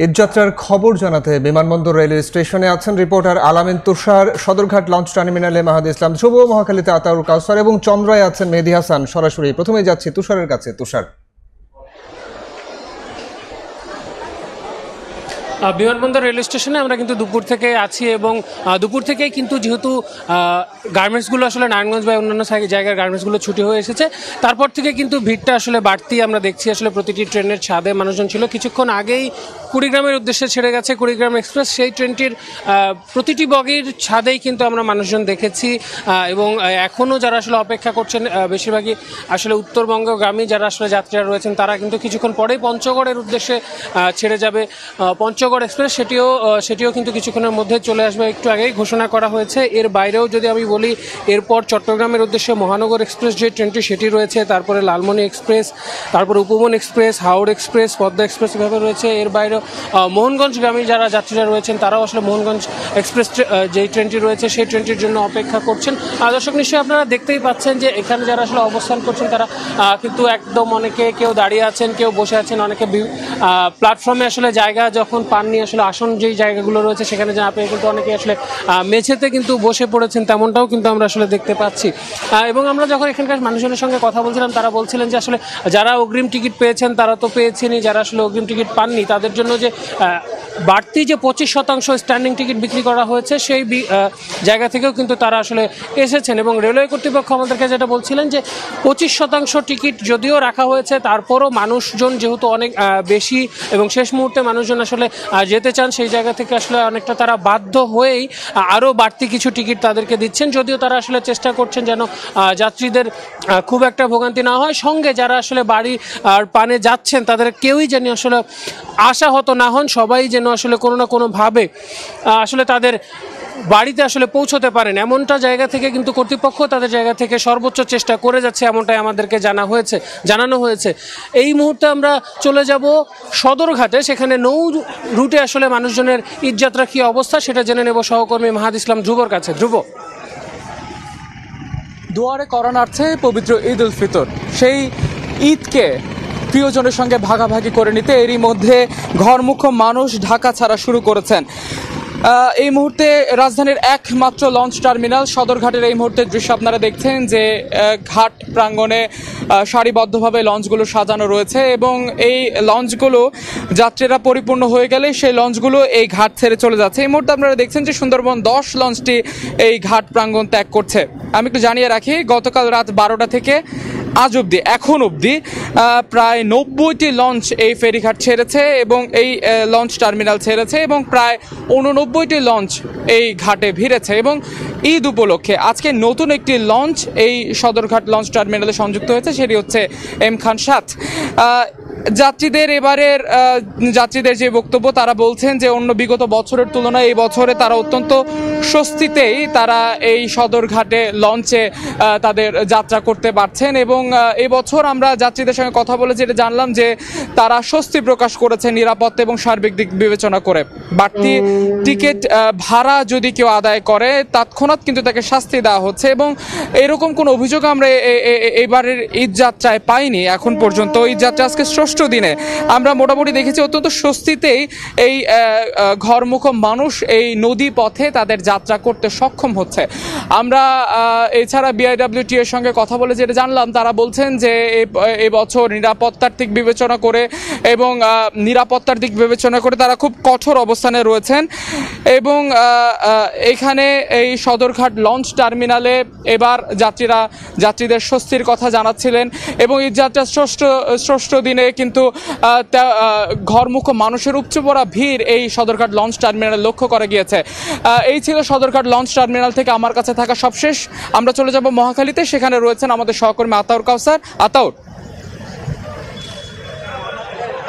ঈদযাত্রার খবর জানাতে বিমানবন্দর রেলওয়ে স্টেশনে আছেন রিপোর্টার আলামিন তুষার, সদরঘাট লঞ্চ টার্মিনালে মাহাদি ইসলাম ধ্রুব, মহাখালীতে আতাউর কাউসার এবং চন্দ্রায় আছেন মেহেদী হাসান। সরাসরি প্রথমে যাচ্ছি তুষারের কাছে। তুষার, বিমানবন্দর রেলওয়ে স্টেশনে আমরা কিন্তু দুপুর থেকে আছি এবং দুপুর থেকেই কিন্তু যেহেতু গার্মেন্টসগুলো আসলে নারায়ণগঞ্জ বা অন্যান্য জায়গার গার্মেন্টসগুলো ছুটি হয়ে এসেছে, তারপর থেকে কিন্তু ভিড়টা আসলে বাড়তি আমরা দেখছি। আসলে প্রতিটি ট্রেনের ছাদে মানুষজন ছিল। কিছুক্ষণ আগেই কুড়িগ্রামের উদ্দেশ্যে ছেড়ে গেছে কুড়িগ্রাম এক্সপ্রেস, সেই ট্রেনটির প্রতিটি বগির ছাদেই কিন্তু আমরা মানুষজন দেখেছি এবং এখনও যারা আসলে অপেক্ষা করছেন বেশিরভাগই আসলে উত্তরবঙ্গগামী যারা আসলে যাত্রীরা রয়েছেন, তারা কিন্তু কিছুক্ষণ পরেই পঞ্চগড়ের উদ্দেশ্যে ছেড়ে যাবে পঞ্চগড় এক্সপ্রেস, সেটিও কিন্তু কিছুক্ষণের মধ্যে চলে আসবে, একটু আগেই ঘোষণা করা হয়েছে। এর বাইরেও যদি আমি বলি, এরপর চট্টগ্রামের উদ্দেশ্যে মহানগর এক্সপ্রেস যে ট্রেনটি সেটি রয়েছে, তারপরে লালমনি এক্সপ্রেস, তারপরে উপবন এক্সপ্রেস, হাওড় এক্সপ্রেস, পদ্মা এক্সপ্রেস এভাবে রয়েছে। এর বাইরেও মোহনগঞ্জগামী যারা যাত্রীরা রয়েছেন তারাও আসলে মোহনগঞ্জ এক্সপ্রেস যেই ট্রেনটি রয়েছে সেই ট্রেনটির জন্য অপেক্ষা করছেন। দর্শক, নিশ্চয়ই আপনারা দেখতেই পাচ্ছেন যে এখানে যারা আসলে অবস্থান করছেন তারা কিন্তু একদম অনেকে কেউ দাঁড়িয়ে আছেন, কেউ বসে আছেন, অনেকে প্ল্যাটফর্মে আসলে জায়গা যখন পাননি, আসলে আসন যেই জায়গাগুলো রয়েছে সেখানে যা পেয়ে কিন্তু অনেকে আসলে মেঝেতে কিন্তু বসে পড়েছেন, তেমনটাও কিন্তু আমরা আসলে দেখতে পাচ্ছি। এবং আমরা যখন এখানকার মানুষজনের সঙ্গে কথা বলছিলাম, তারা বলছিলেন যে আসলে যারা অগ্রিম টিকিট পেয়েছেন তারা তো পেয়েছেনই, যারা আসলে অগ্রিম টিকিট পাননি তাদের জন্য যে বাড়তি যে 25% স্ট্যান্ডিং টিকিট বিক্রি করা হয়েছে সেই জায়গা থেকেও কিন্তু তারা আসলে এসেছেন। এবং রেলওয়ে কর্তৃপক্ষ আমাদেরকে যেটা বলছিলেন যে 25% টিকিট যদিও রাখা হয়েছে, তারপরও মানুষজন যেহেতু অনেক বেশি এবং শেষ মুহূর্তে মানুষজন আসলে যেতে চান, সেই জায়গা থেকে আসলে অনেকটা তারা বাধ্য হয়েই আরও বাড়তি কিছু টিকিট তাদেরকে দিচ্ছেন। যদিও তারা আসলে চেষ্টা করছেন যেন যাত্রীদের খুব একটা ভোগান্তি না হয়, সঙ্গে যারা আসলে বাড়ি আর পানে যাচ্ছেন তাদের কেউই যেন আসলে আশাহত না হন, সবাই যেন আসলে কোনো না কোনোভাবে আসলে তাদের বাড়িতে আসলে পৌঁছতে পারেন, এমনটা জায়গা থেকে কিন্তু কর্তৃপক্ষ তাদের জায়গা থেকে সর্বোচ্চ চেষ্টা করে যাচ্ছে, এমনটাই আমাদেরকে জানানো হয়েছে। এই মুহূর্তে আমরা চলে যাব সদরঘাটে, সেখানে নৌ রুটে আসলে মানুষজনের ঈদযাত্রা কী অবস্থা সেটা জেনে নেব সহকর্মী মাহাদি ইসলাম ধ্রুবর কাছে। ধ্রুব, দুয়ারে করোনার্থে পবিত্র ঈদ উল ফিতর, সেই ঈদকে প্রিয়জনের সঙ্গে ভাগাভাগি করে নিতে এরই মধ্যে ঘরমুখ মানুষ ঢাকা ছাড়া শুরু করেছেন। এই মুহূর্তে রাজধানীর একমাত্র লঞ্চ টার্মিনাল সদরঘাটের এই মুহূর্তে দৃশ্য আপনারা দেখছেন যে ঘাট প্রাঙ্গণে সারিবদ্ধভাবে লঞ্চগুলো সাজানো রয়েছে এবং এই লঞ্চগুলো যাত্রীরা পরিপূর্ণ হয়ে গেলে সেই লঞ্চগুলো এই ঘাট ছেড়ে চলে যাচ্ছে। এই মুহূর্তে আপনারা দেখছেন যে সুন্দরবন 10 লঞ্চটি এই ঘাট প্রাঙ্গণ ত্যাগ করছে। আমি একটু জানিয়ে রাখি, গতকাল রাত 12টা থেকে আজ অবধি এখন অবধি প্রায় 90টি লঞ্চ এই ফেরিঘাট ছেড়েছে এবং এই লঞ্চ টার্মিনাল ছেড়েছে এবং প্রায় 89টি লঞ্চ এই ঘাটে ভিড়েছে। এবং ঈদ উপলক্ষে আজকে নতুন একটি লঞ্চ এই সদরঘাট লঞ্চ টার্মিনালে সংযুক্ত হয়েছে, সেটি হচ্ছে এম খান 7। যাত্রীদের যে বক্তব্য, তারা বলছেন যে অন্য বিগত বছরের তুলনায় এই বছরে তারা অত্যন্ত স্বস্তিতেই তারা এই সদরঘাটে লঞ্চে তাদের যাত্রা করতে পারছেন। এবং এবছর আমরা যাত্রীদের সঙ্গে কথা বলে যেটা জানলাম যে তারা স্বস্তি প্রকাশ করেছে নিরাপত্তা এবং সার্বিক দিক বিবেচনা করে। বাড়তি টিকিট ভাড়া যদি কেউ আদায় করে তৎক্ষণাৎ কিন্তু তাকে শাস্তি দেওয়া হচ্ছে এবং এরকম কোনো অভিযোগ আমরা এবারের ঈদ যাত্রায় পাইনি এখন পর্যন্ত। ঈদ যাত্রা আজকে ষষ্ঠ দিনে আমরা মোটামুটি দেখেছি অত্যন্ত স্বস্তিতেই এই ঘরমুখ মানুষ এই নদী পথে তাদের যাত্রা করতে সক্ষম হচ্ছে। আমরা এছাড়া বিআইডব্লিউটি এর সঙ্গে কথা বলে যেটা জানলাম, তারা বলছেন যে এবছর নিরাপত্তার দিক বিবেচনা করে এবং নিরাপত্তার দিক বিবেচনা করে তারা খুব কঠোর অবস্থানে রয়েছেন। এবং এখানে এই সদরঘাট লঞ্চ টার্মিনালে এবার যাত্রীদের স্বস্তির কথা জানাচ্ছিলেন এবং এই যাত্রার ষষ্ঠ দিনে কিন্তু ঘরমুখ মানুষের উপচে পড়া ভিড় এই সদরঘাট লঞ্চ টার্মিনালে লক্ষ্য করা গিয়েছে। এই ছিল সদরঘাট লঞ্চ টার্মিনাল থেকে আমার কাছে থাকা সবশেষ। আমরা চলে যাব মহাখালীতে, সেখানে রয়েছেন আমাদের সহকর্মী আতাউর কাউসার। আতাউর,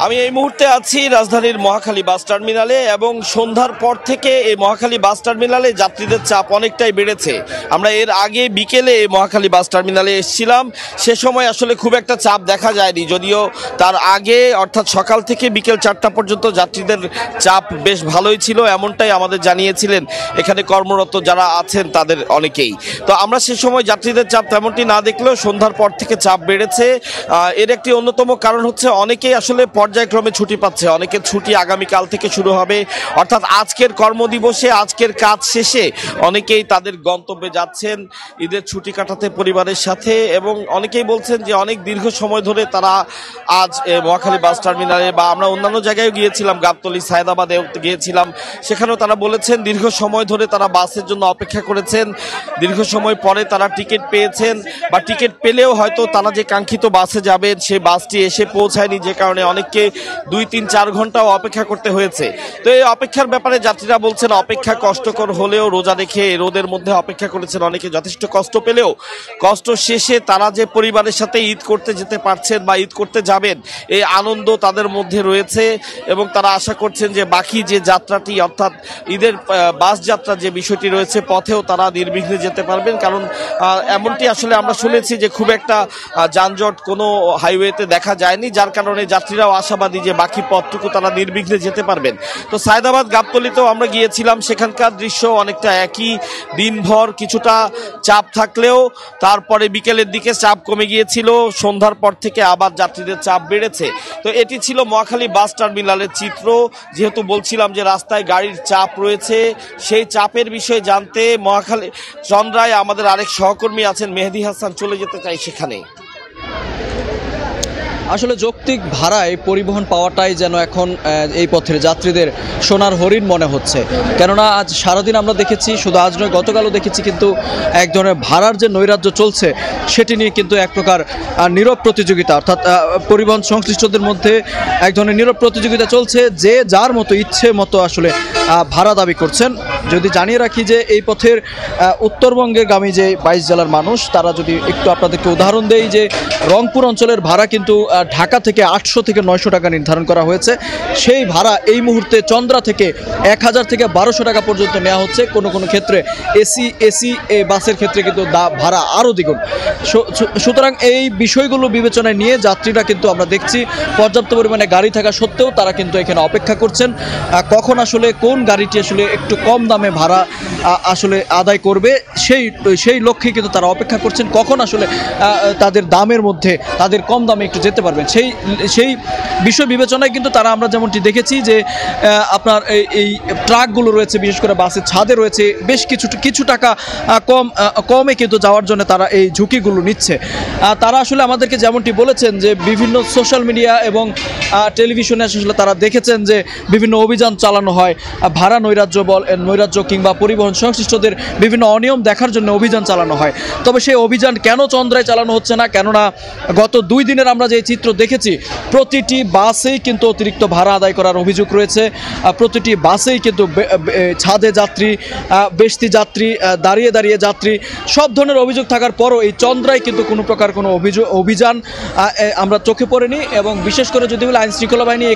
আমি এই মুহূর্তে আছি রাজধানীর মহাখালী বাস টার্মিনালে এবং সন্ধ্যার পর থেকে এই মহাখালী বাস টার্মিনালে যাত্রীদের চাপ অনেকটাই বেড়েছে। আমরা এর আগে বিকেলে এই মহাখালী বাস টার্মিনালে এসেছিলাম, সে সময় আসলে খুব একটা চাপ দেখা যায়নি, যদিও তার আগে অর্থাৎ সকাল থেকে বিকেল 4টা পর্যন্ত যাত্রীদের চাপ বেশ ভালোই ছিল, এমনটাই আমাদের জানিয়েছিলেন এখানে কর্মরত যারা আছেন তাদের অনেকেই। তো আমরা সে সময় যাত্রীদের চাপ তেমনটি না দেখলেও সন্ধ্যার পর থেকে চাপ বেড়েছে। এর একটি অন্যতম কারণ হচ্ছে অনেকেই আসলে পর্যায়ক্রমে ছুটি পাচ্ছে, অনেকের ছুটি আগামীকাল থেকে শুরু হবে, অর্থাৎ আজকের কর্মদিবসে আজকের কাজ শেষে অনেকেই তাদের গন্তব্যে যাচ্ছেন ঈদের ছুটি কাটাতে পরিবারের সাথে। এবং অনেকেই বলছেন যে অনেক দীর্ঘ সময় ধরে তারা আজ মহাখালী বাস টার্মিনালে বা আমরা অন্যান্য জায়গায় গিয়েছিলাম, গাবতলী সায়দাবাদে গিয়েছিলাম, সেখানেও তারা বলেছেন দীর্ঘ সময় ধরে তারা বাসের জন্য অপেক্ষা করেছেন, দীর্ঘ সময় পরে তারা টিকিট পেয়েছেন বা টিকিট পেলেও হয়তো তারা যে কাঙ্ক্ষিত বাসে যাবেন সেই বাসটি এসে পৌঁছায়নি, যে কারণে অনেককে 2-3-4 ঘন্টাও অপেক্ষা করতে হয়েছে। তো এই অপেক্ষার ব্যাপারে যাত্রীরা বলছেন অপেক্ষা কষ্টকর হলেও রোজা রেখে রোদের মধ্যে অপেক্ষা করেছেন, অনেকে যথেষ্ট কষ্ট পেলেও কষ্ট শেষে তারা যে পরিবারের সাথে ঈদ করতে যেতে পারছেন বা ঈদ করতে যাবেন এই আনন্দ তাদের মধ্যে রয়েছে। এবং তারা আশা করছেন যে বাকি যে যাত্রাটি অর্থাৎ ঈদের বাস যাত্রা যে বিষয়টি রয়েছে পথেও তারা নির্বিঘ্নে যেতে পারবেন, কারণ এমনটি আসলে আমরা শুনেছি যে খুব একটা যানজট কোনো হাইওয়েতে দেখা যায়নি, যার কারণে যাত্রীরাও আশাবাদী যে বাকি পথটুকু তারা নির্বিঘ্নে যেতে পারবেন। তো সায়দাবাদ গাবতলীতেও আমরা গিয়েছিলাম, সেখানকার দৃশ্য অনেকটা একই, দিনভর কিছুটা চাপ থাকলেও তারপরে বিকেলের দিকে চাপ কমে গিয়েছিল, সন্ধ্যার পর থেকে আবার যাত্রীদের চাপ বেড়েছে। তো এটি ছিল মহাখালী বাস টার্মিনালের চিত্র। যেহেতু বলছিলাম যে রাস্তায় গাড়ির চাপ রয়েছে, সেই চাপের বিষয়ে জানতে মহাখালী চন্দ্রায় আমাদের আরেক সহকর্মী আছেন মেহেদী হাসান, চলে যেতে চাই সেখানে। আসলে যৌক্তিক ভাড়ায় পরিবহন পাওয়াটাই যেন এখন এই পথের যাত্রীদের সোনার হরিণ মনে হচ্ছে, কেননা আজ সারাদিন আমরা দেখেছি, শুধু আজ নয় গতকালও দেখেছি, কিন্তু এক ধরনের ভাড়ার যে নৈরাজ্য চলছে সেটি নিয়ে কিন্তু এক প্রকার নীরব প্রতিযোগিতা, অর্থাৎ পরিবহন সংশ্লিষ্টদের মধ্যে এক ধরনের নীরব প্রতিযোগিতা চলছে, যে যার মতো ইচ্ছে মতো আসলে ভাড়া দাবি করছেন। যদি জানিয়ে রাখি যে এই পথের উত্তরবঙ্গের গামী যে 22 জেলার মানুষ, তারা যদি একটু আপনাদেরকে উদাহরণ দেই যে রংপুর অঞ্চলের ভাড়া কিন্তু ঢাকা থেকে 800 থেকে 900 টাকা নির্ধারণ করা হয়েছে, সেই ভাড়া এই মুহূর্তে চন্দ্রা থেকে 1000 থেকে 1200 টাকা পর্যন্ত নেওয়া হচ্ছে। কোনো কোনো ক্ষেত্রে এসি বাসের ক্ষেত্রে কিন্তু ভাড়া আরও দ্বিগুণ। সুতরাং এই বিষয়গুলো বিবেচনায় নিয়ে যাত্রীরা কিন্তু আমরা দেখছি পর্যাপ্ত পরিমাণে গাড়ি থাকা সত্ত্বেও তারা কিন্তু এখানে অপেক্ষা করছেন কখন আসলে কোন গাড়িটি আসলে একটু কম দামে ভাড়া আসলে আদায় করবে, সেই লক্ষ্যে কিন্তু তারা অপেক্ষা করছেন কখন আসলে তাদের দামের মধ্যে তাদের কম দামে একটু যেতে পারবেন, সেই বিষয় বিবেচনায় কিন্তু তারা, আমরা যেমনটি দেখেছি যে আপনার এই ট্রাকগুলো রয়েছে, বিশেষ করে বাসের ছাদে রয়েছে, বেশ কিছু টাকা কমে কিন্তু যাওয়ার জন্য তারা এই ঝুঁকিগুলো নিচ্ছে। তারা আসলে আমাদেরকে যেমনটি বলেছেন যে বিভিন্ন সোশ্যাল মিডিয়া টেলিভিশনে আসলে তারা দেখেছেন যে বিভিন্ন অভিযান চালানো হয়, ভাড়া নৈরাজ্য কিংবা পরিবহন সংশ্লিষ্টদের বিভিন্ন অনিয়ম দেখার জন্য অভিযান চালানো হয়। তবে সেই অভিযান কেন চন্দ্রায় চালানো হচ্ছে না, কেননা গত 2 দিনের আমরা যে চিত্র দেখেছি প্রতিটি বাসেই কিন্তু অতিরিক্ত ভাড়া আদায় করার অভিযোগ রয়েছে, প্রতিটি বাসেই কিন্তু ছাদে যাত্রী, বেশতি যাত্রী, দাঁড়িয়ে যাত্রী, সব ধরনের অভিযোগ থাকার পরও এই চন্দ্রায় কিন্তু কোনো প্রকার কোনো অভিযান আমরা চোখে পড়েনি। এবং বিশেষ করে যদি বলে আইন শৃঙ্খলা বাহিনী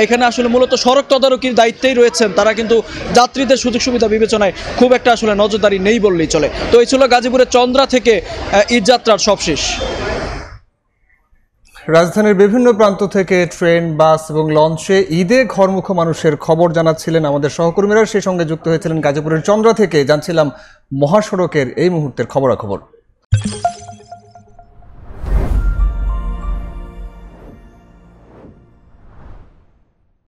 এখানে আসলে মূলত সড়ক তদারকির দায়িত্বেই রয়েছেন, তারা কিন্তু যাত্রীদের সুযোগ সুবিধা বিবেচনায় খুব একটা আসলে নজরদারি নেই বললেই চলে। তো এই ছিল গাজীপুরের চন্দ্রা থেকে ঈদ যাত্রার সবশেষ। রাজধানীর বিভিন্ন প্রান্ত থেকে ট্রেন, বাস এবং লঞ্চে ঈদে ঘরমুখ মানুষের খবর জানাচ্ছিলেন আমাদের সহকর্মীরা, সেই সঙ্গে যুক্ত হয়েছিলেন গাজীপুরের চন্দ্রা থেকে। জানছিলাম মহাসড়কের এই মুহূর্তের খবরাখবর।